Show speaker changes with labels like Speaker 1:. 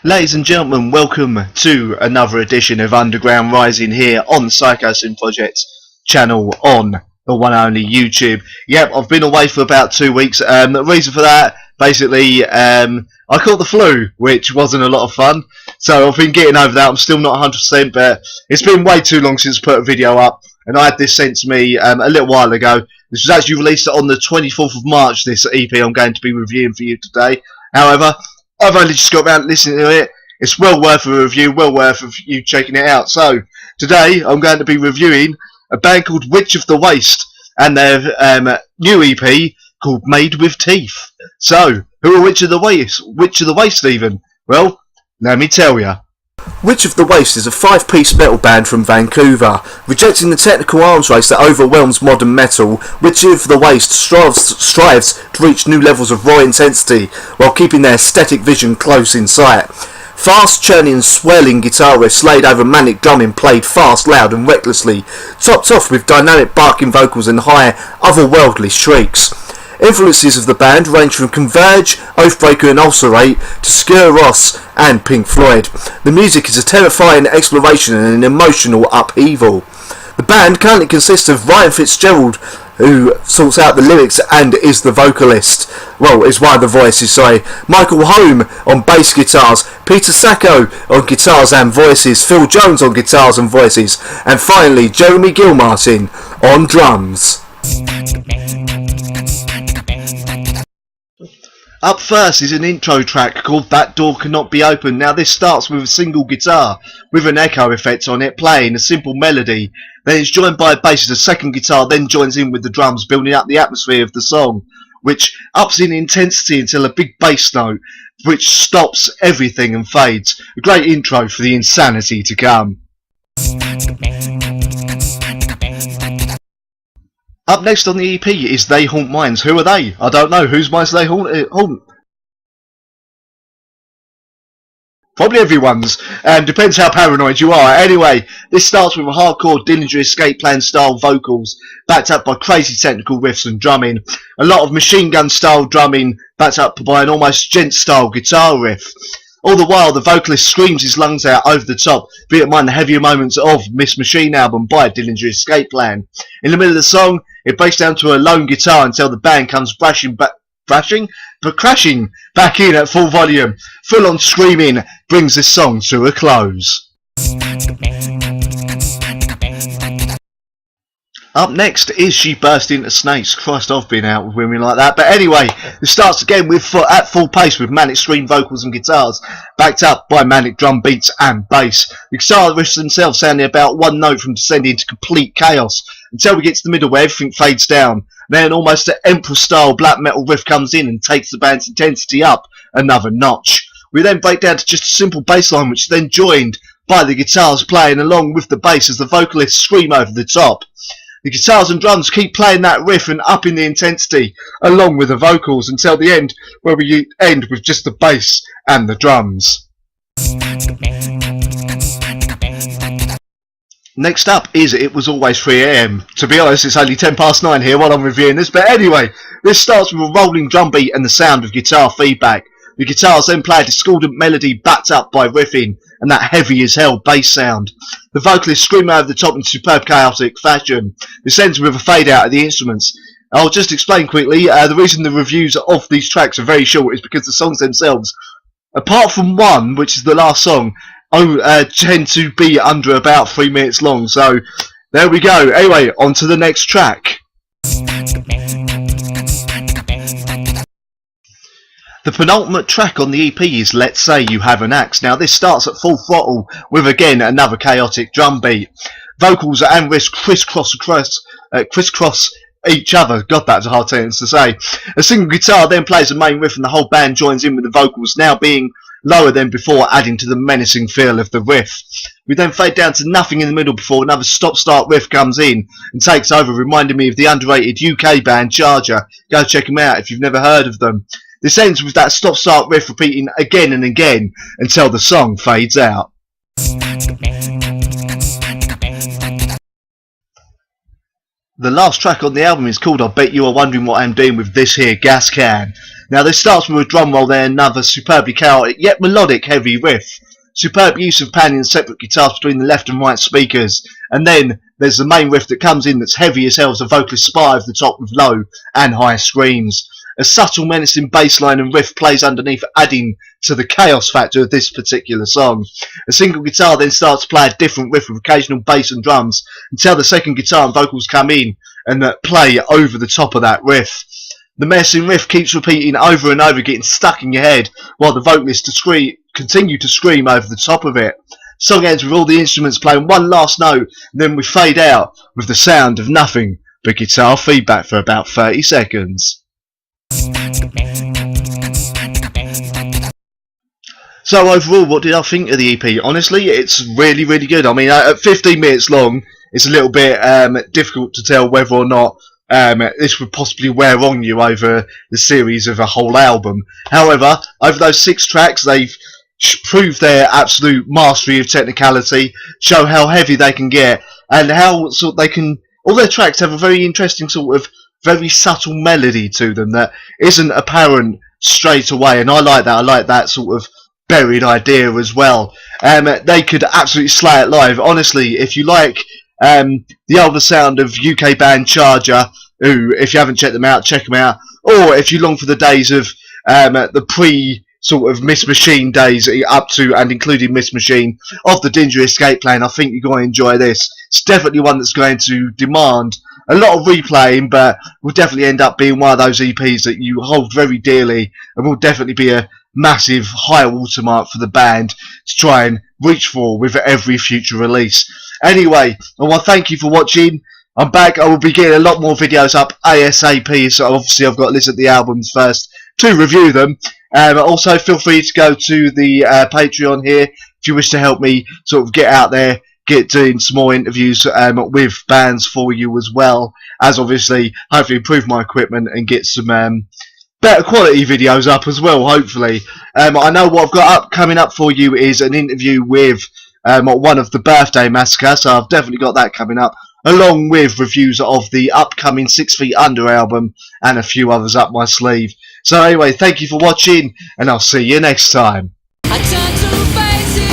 Speaker 1: Ladies and gentlemen, welcome to another edition of Underground Rising here on the Psychosin Project channel on the one and only YouTube. Yep, I've been away for about 2 weeks. The reason for that, basically, I caught the flu, which wasn't a lot of fun. So I've been getting over that. I'm still not 100%, but it's been way too long since I put a video up. And I had this sent to me a little while ago. This was actually released on the 24th of March, this EP I'm going to be reviewing for you today. However, I've only just got around listening to it. It's well worth a review, well worth of you checking it out. So, today I'm going to be reviewing a band called Witch of the Waste and their new EP called Made with Teeth. So, who are Witch of the Waste? Witch of the Waste, even? Well, let me tell you. Witch of the Waste is a 5-piece metal band from Vancouver. Rejecting the technical arms race that overwhelms modern metal, Witch of the Waste strives to reach new levels of raw intensity while keeping their aesthetic vision close in sight. Fast churning, swirling guitar riffs laid over manic drumming played fast, loud and recklessly, topped off with dynamic barking vocals and high, otherworldly shrieks. Influences of the band range from Converge, Oathbreaker and Ulcerate to Skir Ross and Pink Floyd. The music is a terrifying exploration and an emotional upheaval. The band currently consists of Ryan Fitzgerald, who sorts out the lyrics and is the vocalist. Well, is one of the voices, sorry. Michael Holm on bass guitars, Peter Sacco on guitars and voices, Phil Jones on guitars and voices, and finally Jeremy Gilmartin on drums. Up first is an intro track called That Door Cannot Be Opened. Now this starts with a single guitar with an echo effect on it playing a simple melody. Then it's joined by a bass as a second guitar, then joins in with the drums, building up the atmosphere of the song, which ups in intensity until a big bass note, which stops everything and fades. A great intro for the insanity to come. Up next on the EP is They Haunt Minds. Who are they? I don't know. Whose minds do they haunt? Probably everyone's. Depends how paranoid you are. Anyway, this starts with a hardcore Dillinger Escape Plan style vocals, backed up by crazy technical riffs and drumming. A lot of machine gun style drumming, backed up by an almost gent style guitar riff. All the while, the vocalist screams his lungs out over the top, be it mind the heavier moments of Miss Machine album by Dillinger Escape Plan. In the middle of the song, it breaks down to a lone guitar until the band comes crashing back in at full volume. Full on screaming brings this song to a close. Up next is Sheburst into Snakes. Christ, I've been out with women like that. But anyway, it starts again with at full pace with manic scream vocals and guitars, backed up by manic drum beats and bass. The guitar riffs themselves sounding about one note from descending into complete chaos, until we get to the middle where everything fades down. Then almost an Emperor-style black metal riff comes in and takes the band's intensity up another notch. We then break down to just a simple bass line, which is then joined by the guitars playing along with the bass as the vocalists scream over the top. The guitars and drums keep playing that riff and upping the intensity along with the vocals until the end, where we end with just the bass and the drums. Next up is It Was Always 3 AM. To be honest, it's only 9:10 here while I'm reviewing this, but anyway, this starts with a rolling drum beat and the sound of guitar feedback. The guitars then play a discordant melody backed up by riffing and that heavy as hell bass sound. The vocalists scream over the top in superb chaotic fashion. This ends with a fade out of the instruments. I'll just explain quickly, the reason the reviews of these tracks are very short is because the songs themselves, apart from one, which is the last song, tend to be under about 3 minutes long. So there we go. Anyway, on to the next track. The penultimate track on the EP is Let's Say You Have an Axe. Now this starts at full throttle with again another chaotic drum beat. Vocals and riffs crisscross each other. God, that's a hard sentence to say. A single guitar then plays the main riff and the whole band joins in with the vocals, now being lower than before, adding to the menacing feel of the riff. We then fade down to nothing in the middle before another stop-start riff comes in and takes over, reminding me of the underrated UK band Charger. Go check them out if you've never heard of them. This ends with that stop-start riff repeating again and again until the song fades out. The last track on the album is called I Bet You Are Wondering What I'm Doing With This Here Gas Can. Now this starts with a drum roll, then another superbly chaotic yet melodic heavy riff. Superb use of panning and separate guitars between the left and right speakers. And then there's the main riff that comes in that's heavy as hell as the vocalist spy over the top with low and high screams. A subtle menacing bass line and riff plays underneath, adding to the chaos factor of this particular song. A single guitar then starts to play a different riff with occasional bass and drums until the second guitar and vocals come in and play over the top of that riff. The menacing riff keeps repeating over and over, getting stuck in your head, while the vocalists continue to scream over the top of it. Song ends with all the instruments playing one last note, and then we fade out with the sound of nothing but guitar feedback for about 30 seconds. So overall, what did I think of the EP? Honestly, it's really, really good. I mean, at 15 minutes long, it's a little bit difficult to tell whether or not this would possibly wear on you over the series of a whole album. However, over those 6 tracks, they've proved their absolute mastery of technicality, show how heavy they can get, and how they can. All their tracks have a very interesting sort of very subtle melody to them that isn't apparent straight away, and I like that. I like that sort of buried idea as well. They could absolutely slay it live. Honestly, if you like the older sound of UK band Charger, who, if you haven't checked them out, check them out. Or if you long for the days of the pre sort of Miss Machine days, up to and including Miss Machine, of the Dingy Escape Plan, I think you're going to enjoy this. It's definitely one that's going to demand a lot of replaying, but will definitely end up being one of those EPs that you hold very dearly, and will definitely be a massive high watermark for the band to try and reach for with every future release. Anyway, I want to thank you for watching. I'm back. I will be getting a lot more videos up ASAP, so obviously I've got to listen to the albums first to review them. Also, feel free to go to the Patreon here if you wish to help me sort of get out there, get doing some more interviews with bands for you as well, as obviously hopefully improve my equipment and get some better quality videos up as well, hopefully. I know what I've got coming up for you is an interview with one of the Birthday Massacre, so I've definitely got that coming up, along with reviews of the upcoming 6 Feet Under album and a few others up my sleeve. So anyway, thank you for watching, and I'll see you next time.
Speaker 2: I turn to face you.